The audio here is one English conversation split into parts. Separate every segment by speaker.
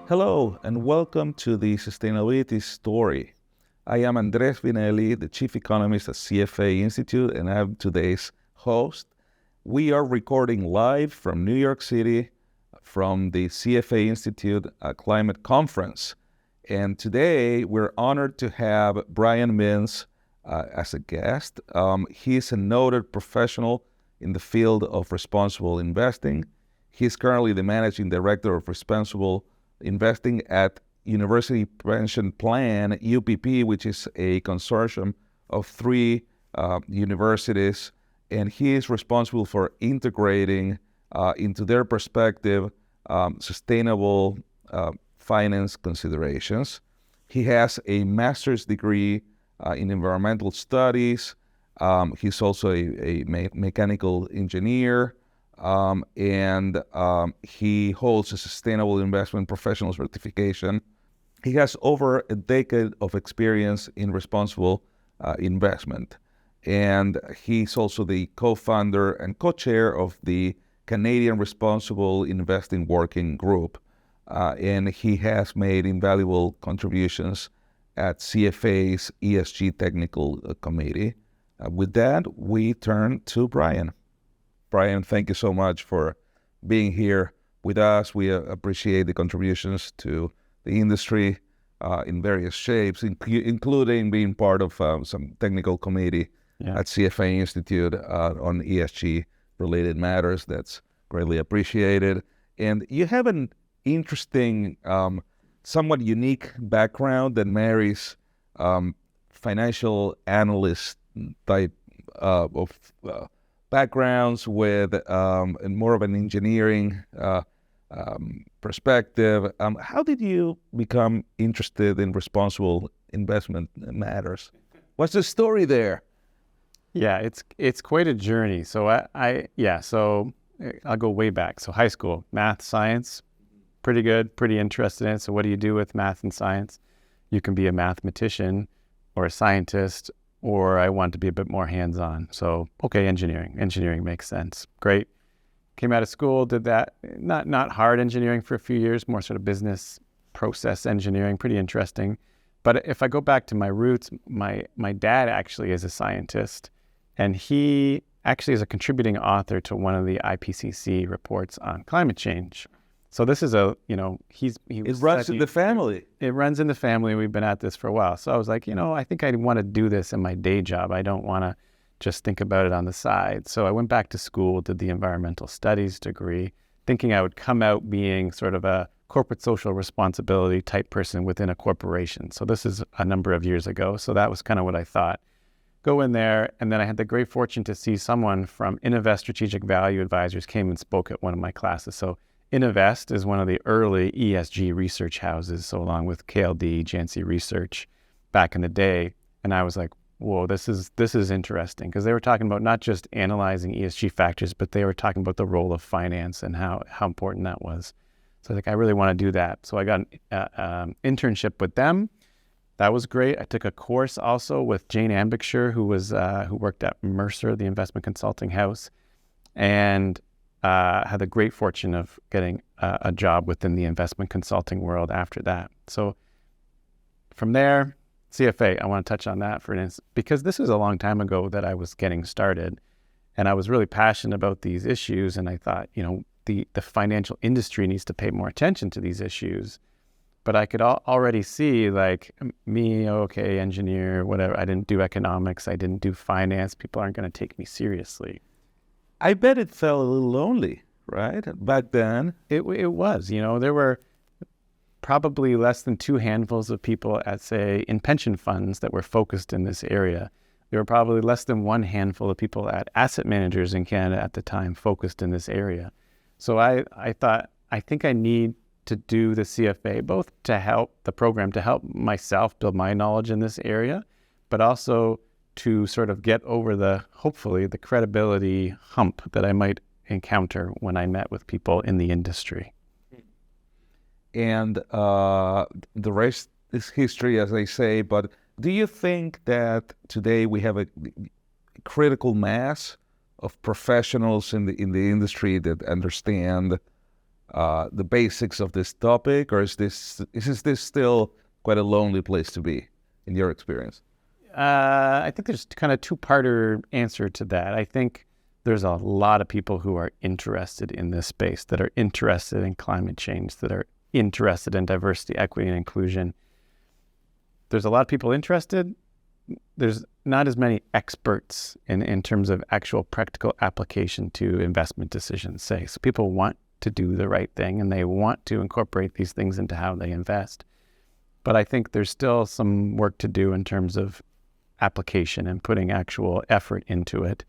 Speaker 1: Hello, and welcome to the Sustainability Story. I am Andres Vinelli, the Chief Economist at CFA Institute, and I'm today's host. We are recording live from New York City from the CFA Institute Climate Conference. And today we're honored to have Brian Mintz as a guest. He's a noted professional in the field of responsible investing. He's currently the Managing Director of Responsible Investing at University Pension Plan, UPP, which is a consortium of three universities, and he is responsible for integrating into their perspective sustainable finance considerations. He has a master's degree in environmental studies. He's also a mechanical engineer. And he holds a sustainable investment professional certification. He has over a decade of experience in responsible investment. And he's also the co-founder and co-chair of the Canadian Responsible Investing Working Group. And he has made invaluable contributions at CFA's ESG Technical Committee. With that, we turn to Brian. Brian, thank you so much for being here with us. We appreciate the contributions to the industry in various shapes, including being part of some technical committee at CFA Institute on ESG-related matters. That's greatly appreciated. And you have an interesting, somewhat unique background that marries financial analyst type of backgrounds with more of an engineering perspective. How did you become interested in responsible investment matters? What's the story there?
Speaker 2: Yeah, it's quite a journey. So so I'll go way back. So high school, math, science, pretty good, pretty interested in it. So what do you do with math and science? You can be a mathematician or a scientist, or I want to be a bit more hands-on. So, okay, engineering. Engineering makes sense. Great. Came out of school, did that. Not hard engineering for a few years, more sort of business process engineering, pretty interesting. But if I go back to my roots, my dad actually is a scientist, and he actually is a contributing author to one of the IPCC reports on climate change. So this is it runs
Speaker 1: in the family.
Speaker 2: It runs in the family. We've been at this for a while. So I was like, I think I want to do this in my day job. I don't want to just think about it on the side. So I went back to school, did the environmental studies degree, thinking I would come out being sort of a corporate social responsibility type person within a corporation. So this is a number of years ago. So that was kind of what I thought. Go in there, and then I had the great fortune to see someone from Innovest Strategic Value Advisors came and spoke at one of my classes. So Innovest is one of the early ESG research houses, so along with KLD, Jancy Research back in the day. And I was like, whoa, this is interesting, because they were talking about not just analyzing ESG factors, but they were talking about the role of finance and how important that was. So I was like, I really want to do that. So I got an internship with them. That was great. I took a course also with Jane Ambixer, who worked at Mercer, the investment consulting house, and had the great fortune of getting a job within the investment consulting world after that. So from there, CFA, I want to touch on that for an instant, because this is a long time ago that I was getting started, and I was really passionate about these issues, and I thought, the financial industry needs to pay more attention to these issues. But I could already see, like, me, okay, engineer, whatever, I didn't do economics, I didn't do finance, people aren't going to take me seriously.
Speaker 1: I bet it felt a little lonely, right? Back then.
Speaker 2: It was, there were probably less than two handfuls of people at, say, in pension funds that were focused in this area. There were probably less than one handful of people at asset managers in Canada at the time focused in this area. So I thought, I think I need to do the CFA, both to help the program, to help myself build my knowledge in this area, but also to sort of get over hopefully the credibility hump that I might encounter when I met with people in the industry.
Speaker 1: And the rest is history, as they say. But do you think that today we have a critical mass of professionals in the industry that understand the basics of this topic, or is this still quite a lonely place to be in your experience?
Speaker 2: I think there's kind of two-parter answer to that. I think there's a lot of people who are interested in this space, that are interested in climate change, that are interested in diversity, equity, and inclusion. There's a lot of people interested. There's not as many experts in terms of actual practical application to investment decisions, say. So people want to do the right thing, and they want to incorporate these things into how they invest. But I think there's still some work to do in terms of application and putting actual effort into it.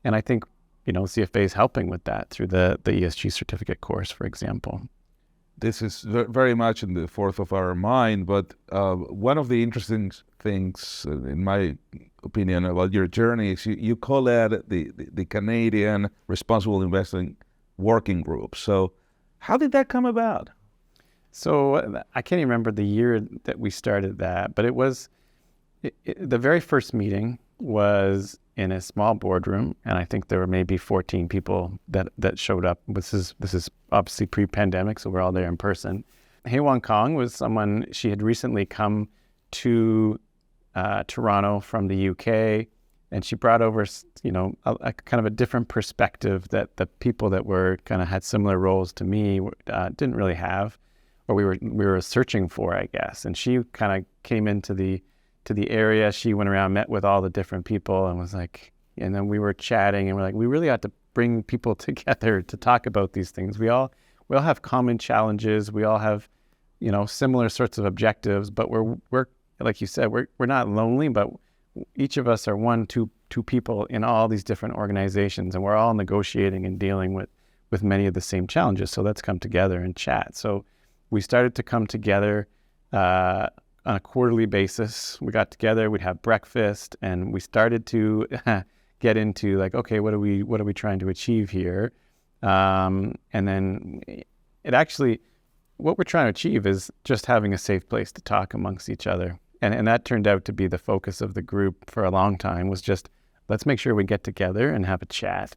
Speaker 2: And I think, CFA is helping with that through the ESG certificate course, for example.
Speaker 1: This is very much in the forth of our mind, but one of the interesting things, in my opinion, about your journey is you call that the Canadian Responsible Investing Working Group. So how did that come about?
Speaker 2: So I can't even remember the year that we started that, but it was the very first meeting was in a small boardroom, and I think there were maybe 14 people that showed up. This is obviously pre-pandemic, so we're all there in person. Hei Wong Kong was someone, she had recently come to Toronto from the UK, and she brought over, a kind of a different perspective that the people that were kind of had similar roles to me didn't really have, or we were searching for, I guess. And she kind of came into the area. She went around, met with all the different people, and was like, and then we were chatting, and we're like, we really ought to bring people together to talk about these things. We all have common challenges. We all have, similar sorts of objectives, but we're like you said, we're not lonely, but each of us are two people in all these different organizations, and we're all negotiating and dealing with many of the same challenges. So let's come together and chat. So we started to come together on a quarterly basis. We got together, we'd have breakfast, and we started to get into like, okay, what are we trying to achieve here? And then what we're trying to achieve is just having a safe place to talk amongst each other. And that turned out to be the focus of the group for a long time, was just, let's make sure we get together and have a chat.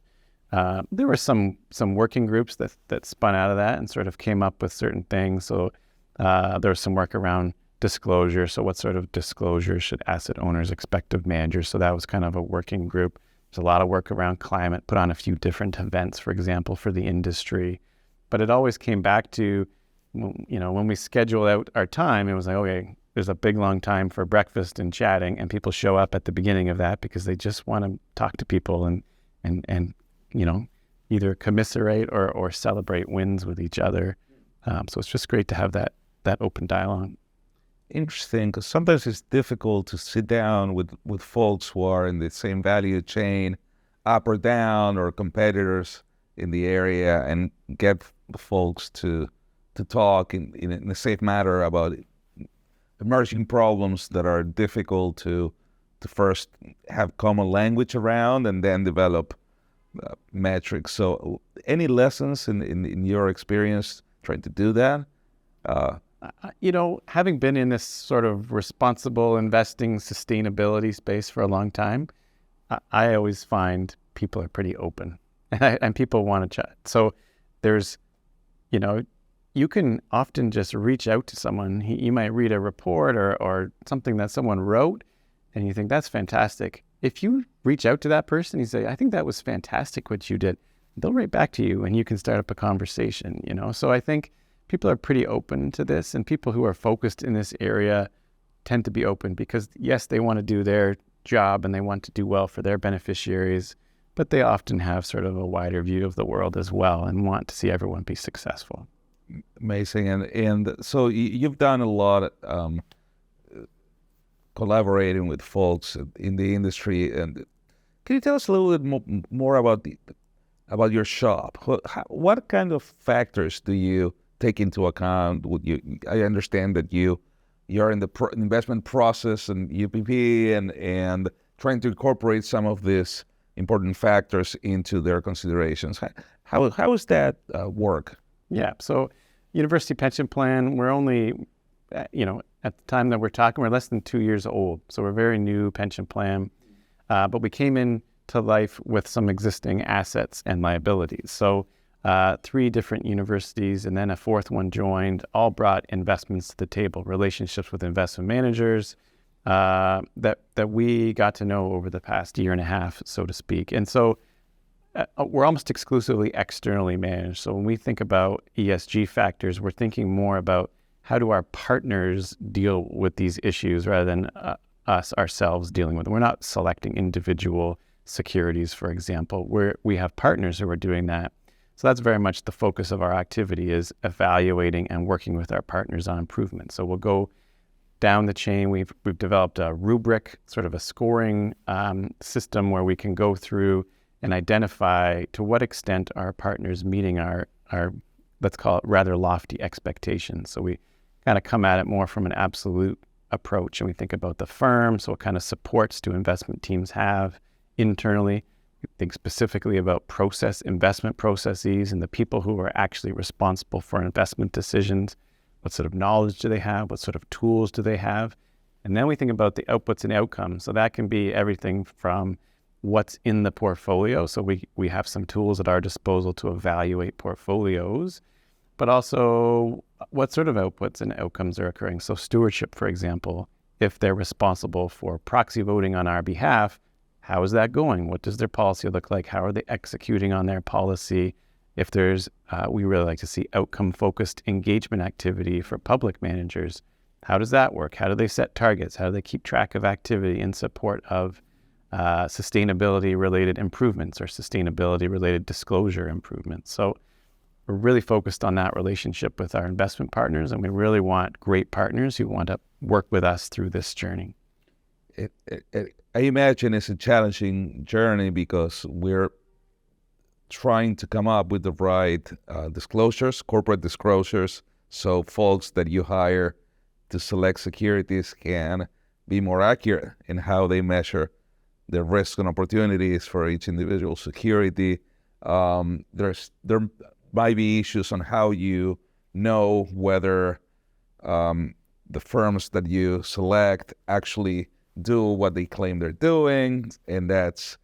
Speaker 2: There were some working groups that spun out of that and sort of came up with certain things. So there was some work around disclosure. So what sort of disclosure should asset owners expect of managers? So that was kind of a working group. There's a lot of work around climate, put on a few different events, for example, for the industry. But it always came back to, when we schedule out our time, it was like, okay, there's a big long time for breakfast and chatting, and people show up at the beginning of that because they just want to talk to people and either commiserate or celebrate wins with each other. So it's just great to have that open dialogue.
Speaker 1: Interesting, because sometimes it's difficult to sit down with folks who are in the same value chain, up or down, or competitors in the area, and get the folks to talk in a safe manner about emerging problems that are difficult to first have common language around and then develop metrics. So any lessons in your experience trying to do that?
Speaker 2: Having been in this sort of responsible investing, sustainability space for a long time, I always find people are pretty open and people want to chat. So there's, you can often just reach out to someone. You might read a report or something that someone wrote, and you think, that's fantastic. If you reach out to that person, you say, I think that was fantastic what you did, they'll write back to you and you can start up a conversation, So I think people are pretty open to this, and people who are focused in this area tend to be open because, yes, they want to do their job and they want to do well for their beneficiaries, but they often have sort of a wider view of the world as well and want to see everyone be successful.
Speaker 1: Amazing. And so you've done a lot collaborating with folks in the industry. And can you tell us a little bit more about your shop? What kind of factors do you take into account? I understand that you're in the investment process and UPP and trying to incorporate some of these important factors into their considerations. How does that work?
Speaker 2: Yeah, so University Pension Plan, we're only, at the time that we're talking, we're less than 2 years old. So we're a very new pension plan. But we came in to life with some existing assets and liabilities. So 3 different universities and then a 4th one joined, all brought investments to the table, relationships with investment managers that we got to know over the past year and a half, so to speak. And so we're almost exclusively externally managed. So when we think about ESG factors, we're thinking more about how do our partners deal with these issues rather than us ourselves dealing with them. We're not selecting individual securities, for example. We have partners who are doing that. So that's very much the focus of our activity, is evaluating and working with our partners on improvement. So we'll go down the chain. We've developed a rubric, sort of a scoring system where we can go through and identify to what extent our partners meeting our let's call it rather lofty expectations. So we kind of come at it more from an absolute approach, and we think about the firm. So what kind of supports do investment teams have internally? We think specifically about investment processes and the people who are actually responsible for investment decisions. What sort of knowledge do they have? What sort of tools do they have? And then we think about the outputs and outcomes. So that can be everything from what's in the portfolio. So we have some tools at our disposal to evaluate portfolios, but also what sort of outputs and outcomes are occurring. So stewardship, for example, if they're responsible for proxy voting on our behalf, how is that going? What does their policy look like? How are they executing on their policy? If there's, we really like to see outcome-focused engagement activity for public managers. How does that work? How do they set targets? How do they keep track of activity in support of sustainability-related improvements or sustainability-related disclosure improvements? So we're really focused on that relationship with our investment partners, and we really want great partners who want to work with us through this journey.
Speaker 1: I imagine it's a challenging journey because we're trying to come up with the right disclosures, corporate disclosures, so folks that you hire to select securities can be more accurate in how they measure the risks and opportunities for each individual security. There might be issues on how you know whether the firms that you select actually do what they claim they're doing, and that's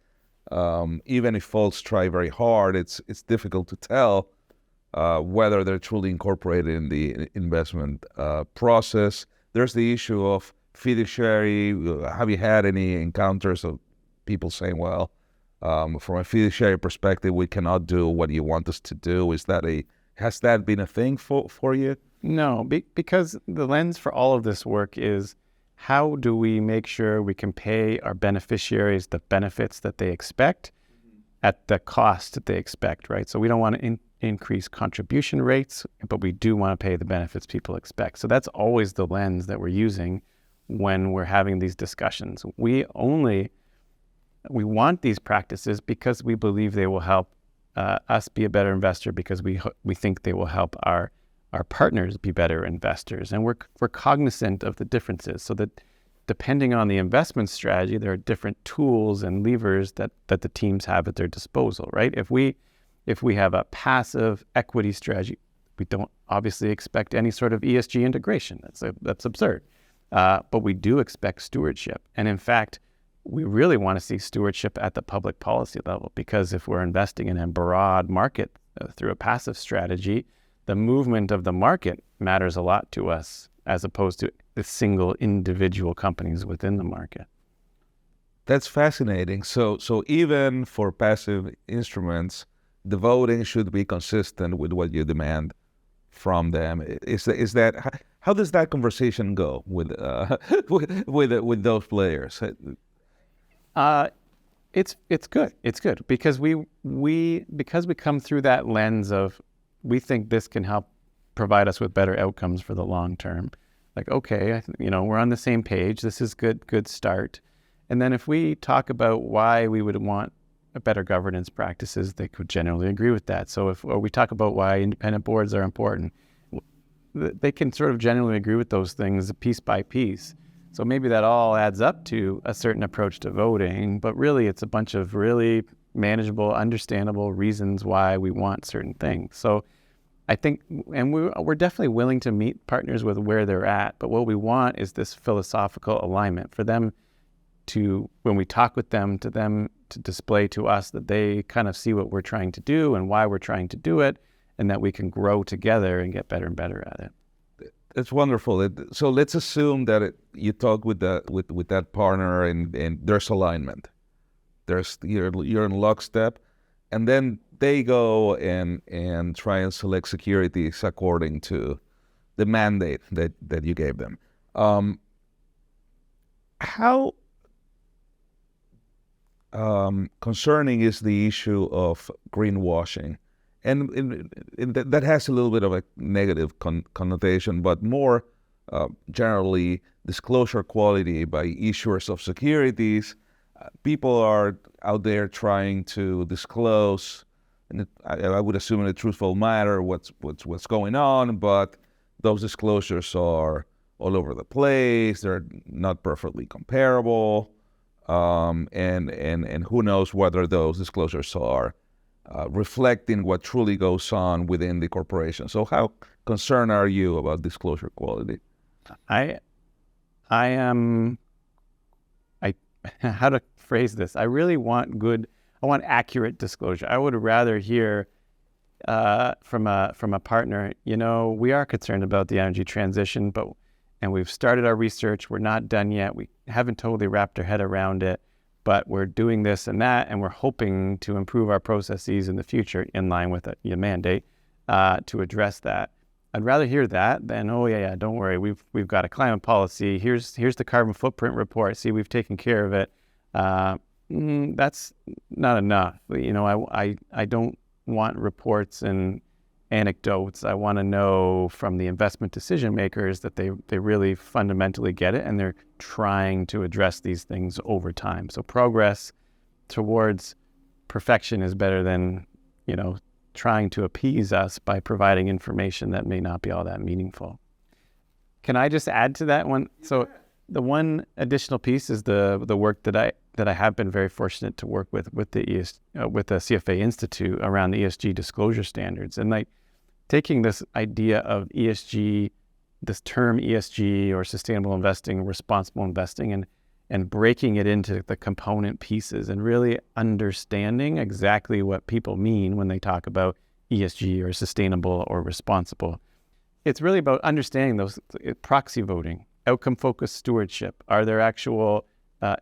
Speaker 1: even if folks try very hard, it's difficult to tell whether they're truly incorporated in the investment process. There's the issue of fiduciary. Have you had any encounters of people saying, well, from a fiduciary perspective, we cannot do what you want us to do? Has that been a thing for you?
Speaker 2: No, because the lens for all of this work is how do we make sure we can pay our beneficiaries the benefits that they expect at the cost that they expect, right? So we don't want to increase contribution rates, but we do want to pay the benefits people expect. So that's always the lens that we're using when we're having these discussions. We want these practices because we believe they will help us be a better investor, because we think they will help our partners be better investors. And we're cognizant of the differences, so that depending on the investment strategy, there are different tools and levers that the teams have at their disposal, right? If we have a passive equity strategy, we don't obviously expect any sort of ESG integration. That's absurd. But we do expect stewardship. And in fact, we really want to see stewardship at the public policy level, because if we're investing in a broad market through a passive strategy, the movement of the market matters a lot to us, as opposed to the single individual companies within the market.
Speaker 1: That's fascinating. So even for passive instruments, the voting should be consistent with what you demand from them. How does that conversation go with those players?
Speaker 2: It's good. It's good because we come through that lens of, we think this can help provide us with better outcomes for the long term. Like, okay, we're on the same page. This is good start. And then if we talk about why we would want better governance practices, they could generally agree with that. So if we talk about why independent boards are important, they can sort of generally agree with those things piece by piece. So maybe that all adds up to a certain approach to voting, but really it's a bunch of really manageable, understandable reasons why we want certain things. So I think, and we're definitely willing to meet partners with where they're at, but what we want is this philosophical alignment for them when we talk with them to display to us that they kind of see what we're trying to do and why we're trying to do it, and that we can grow together and get better and better at it.
Speaker 1: It's wonderful. So let's assume that you talk with that partner and there's alignment. You're in lockstep, and then they go and try and select securities according to the mandate that you gave them. How concerning is the issue of greenwashing? And that has a little bit of a negative connotation, but more generally, disclosure quality by issuers of securities. People are out there trying to disclose, and I would assume in a truthful manner, what's going on, but those disclosures are all over the place. They're not perfectly comparable, and who knows whether those disclosures are reflecting what truly goes on within the corporation. So how concerned are you about disclosure quality?
Speaker 2: I how to phrase this? I really want accurate disclosure. I would rather hear from a partner, we are concerned about the energy transition, and we've started our research. We're not done yet. We haven't totally wrapped our head around it, but we're doing this and that, and we're hoping to improve our processes in the future in line with your mandate to address that. I'd rather hear that than, oh yeah, don't worry, we've got a climate policy. Here's the carbon footprint report. See, we've taken care of it. That's not enough. I don't want reports and anecdotes. I want to know from the investment decision makers that they really fundamentally get it and they're trying to address these things over time. So progress towards perfection is better than, trying to appease us by providing information that may not be all that meaningful. Can I just add to that one? Yeah. So the one additional piece is the work that I have been very fortunate to work with the CFA Institute around the ESG disclosure standards, and taking this idea of ESG, this term ESG or sustainable investing, responsible investing, and breaking it into the component pieces and really understanding exactly what people mean when they talk about ESG or sustainable or responsible. It's really about understanding those proxy voting, outcome-focused stewardship. Are there actual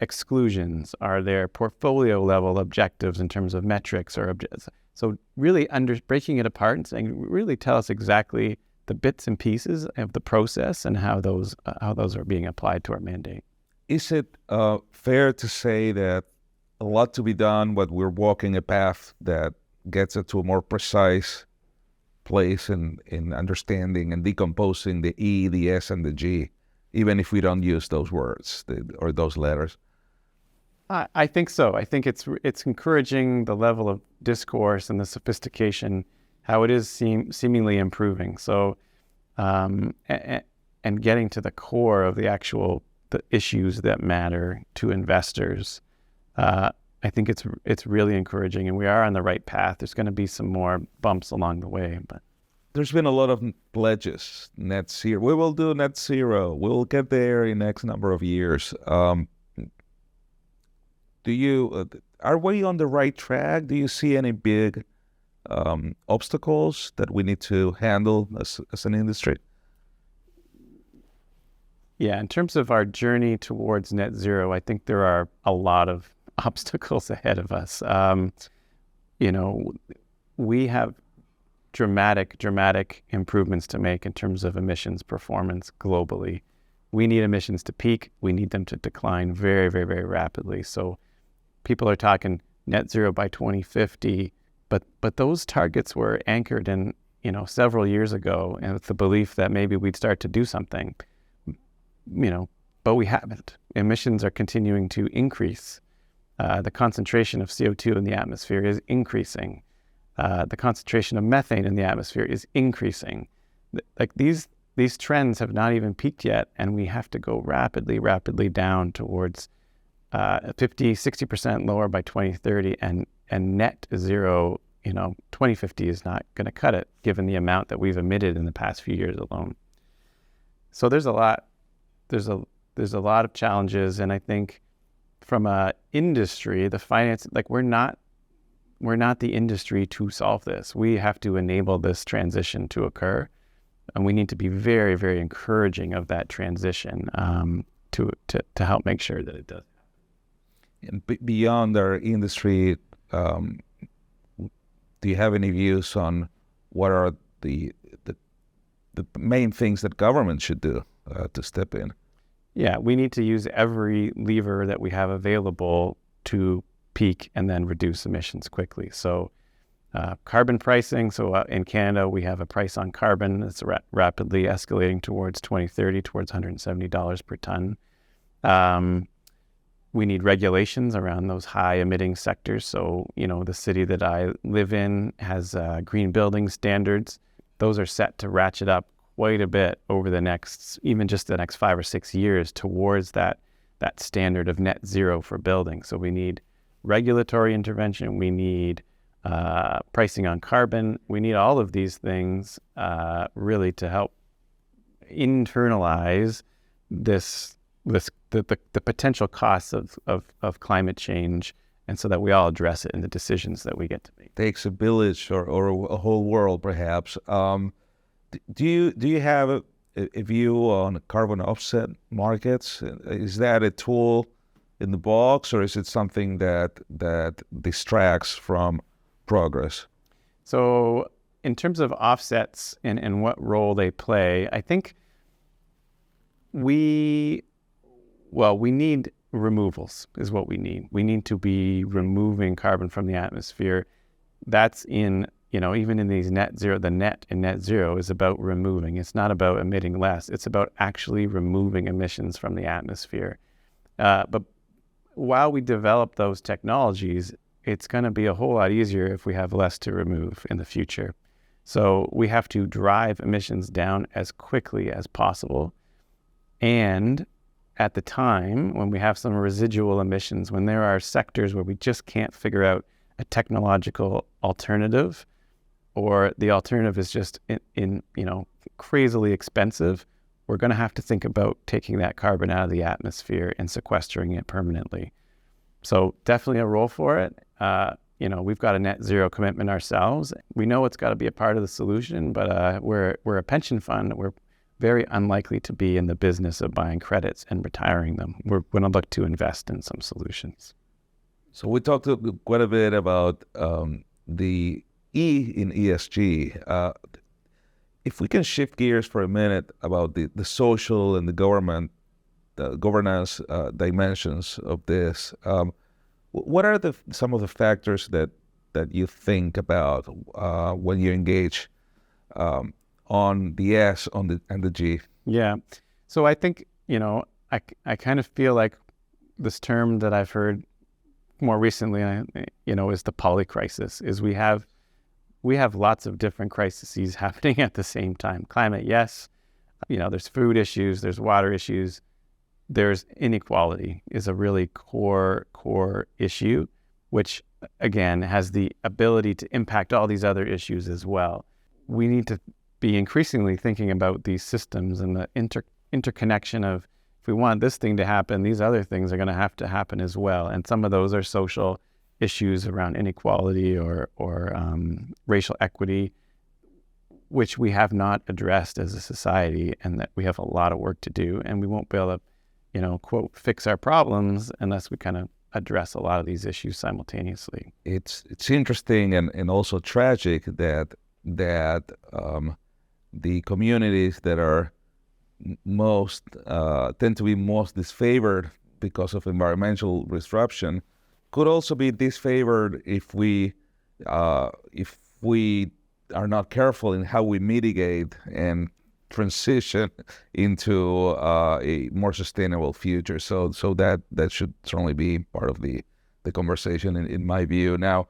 Speaker 2: exclusions? Are there portfolio level objectives in terms of metrics or objectives? So really breaking it apart and saying, really tell us exactly the bits and pieces of the process and how those are being applied to our mandate.
Speaker 1: Is it fair to say that a lot to be done, but we're walking a path that gets it to a more precise place in understanding and decomposing the E, the S, and the G, even if we don't use those words or those letters?
Speaker 2: I think so. I think it's encouraging the level of discourse and the sophistication, how it is seemingly improving. So, and getting to the core of the issues that matter to investors. I think it's really encouraging, and we are on the right path. There's going to be some more bumps along the way, but
Speaker 1: there's been a lot of pledges, net zero. We will do net zero. We'll get there in X number of years. Are we on the right track? Do you see any big obstacles that we need to handle as an industry?
Speaker 2: Yeah, in terms of our journey towards net zero, I think there are a lot of obstacles ahead of us. We have dramatic improvements to make in terms of emissions performance globally. We need emissions to peak. We need them to decline very, very, very rapidly. So people are talking net zero by 2050, but those targets were anchored in, several years ago, and with the belief that maybe we'd start to do something. But we haven't. Emissions are continuing to increase. The concentration of CO2 in the atmosphere is increasing. The concentration of methane in the atmosphere is increasing. These trends have not even peaked yet, and we have to go rapidly down towards 50-60% lower by 2030, and net zero. 2050 is not going to cut it, given the amount that we've emitted in the past few years alone. So there's a lot of challenges, and I think from a industry, the finance, like we're not the industry to solve this. We have to enable this transition to occur, and we need to be very, very encouraging of that transition to help make sure that it does.
Speaker 1: And beyond our industry, do you have any views on what are the main things that government should do to step in?
Speaker 2: Yeah, we need to use every lever that we have available to peak and then reduce emissions quickly. So carbon pricing. So in Canada, we have a price on carbon that's rapidly escalating towards 2030, towards $170 per ton. We need regulations around those high emitting sectors. So, the city that I live in has green building standards. Those are set to ratchet up quite a bit over the next 5 or 6 years towards that standard of net zero for buildings. So we need regulatory intervention. We need pricing on carbon. We need all of these things really to help internalize the potential costs of climate change, and so that we all address it in the decisions that we get to make.
Speaker 1: Takes a village or a whole world, perhaps. Do you have a view on carbon offset markets? Is that a tool in the box, or is it something that distracts from progress?
Speaker 2: So in terms of offsets and what role they play, I think we need removals is what we need. We need to be removing carbon from the atmosphere. That's in, even in these net zero, the net in net zero is about removing. It's not about emitting less. It's about actually removing emissions from the atmosphere. But while we develop those technologies, it's going to be a whole lot easier if we have less to remove in the future. So we have to drive emissions down as quickly as possible. And at the time when we have some residual emissions, when there are sectors where we just can't figure out a technological alternative, or the alternative is just crazily expensive, we're going to have to think about taking that carbon out of the atmosphere and sequestering it permanently. So definitely a role for it. We've got a net zero commitment ourselves. We know it's got to be a part of the solution, but we're a pension fund. We're very unlikely to be in the business of buying credits and retiring them. We're going to look to invest in some solutions.
Speaker 1: So we talked quite a bit about the E in ESG. If we can shift gears for a minute about the social and the governance dimensions of this, what are some of the factors that you think about when you engage on the S and the G?
Speaker 2: Yeah. So I think, I kind of feel like this term that I've heard more recently, is the polycrisis, is we have lots of different crises happening at the same time. Climate, yes. There's food issues, there's water issues, there's inequality is a really core issue, which again has the ability to impact all these other issues as well. We need to be increasingly thinking about these systems and the interconnection of, if we want this thing to happen, these other things are going to have to happen as well. And some of those are social issues around inequality or racial equity, which we have not addressed as a society, and that we have a lot of work to do. And we won't be able to, quote, fix our problems unless we kind of address a lot of these issues simultaneously.
Speaker 1: It's interesting and also tragic that the communities that are most tend to be most disfavored because of environmental disruption could also be disfavored if we are not careful in how we mitigate and transition into a more sustainable future. So that should certainly be part of the conversation in my view. Now,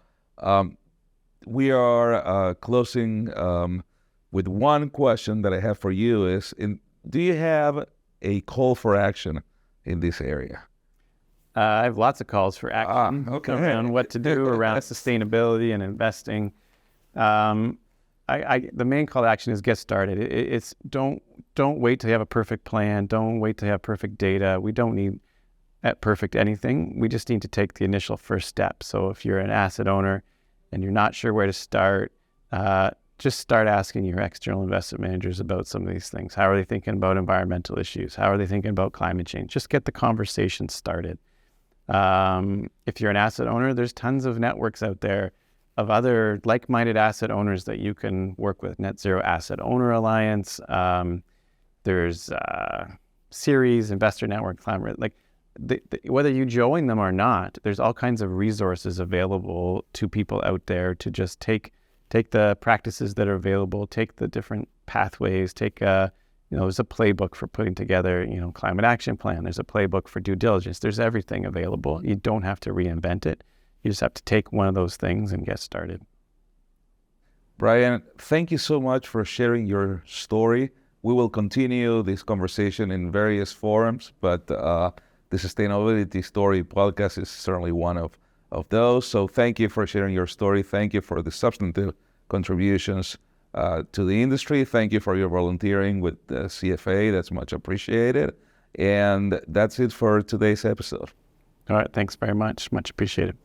Speaker 1: we are closing with one question that I have for you is, do you have a call for action in this area?
Speaker 2: I have lots of calls for action around what to do around sustainability and investing. The main call to action is get started. It's don't wait till you have a perfect plan. Don't wait till you have perfect data. We don't need at perfect anything. We just need to take the initial first step. So if you're an asset owner and you're not sure where to start, just start asking your external investment managers about some of these things. How are they thinking about environmental issues? How are they thinking about climate change? Just get the conversation started. If you're an asset owner, there's tons of networks out there of other like-minded asset owners that you can work with. Net Zero Asset Owner Alliance. There's Series, Investor Network, Climate. Like whether you join them or not, there's all kinds of resources available to people out there to just take the practices that are available, take the different pathways, there's a playbook for putting together, climate action plan. There's a playbook for due diligence. There's everything available. You don't have to reinvent it. You just have to take one of those things and get started.
Speaker 1: Brian, thank you so much for sharing your story. We will continue this conversation in various forums, but the Sustainability Story podcast is certainly one of those. So thank you for sharing your story. Thank you for the substantive contributions to the industry. Thank you for your volunteering with the CFA. That's much appreciated. And that's it for today's episode.
Speaker 2: All right. Thanks very much. Much appreciated.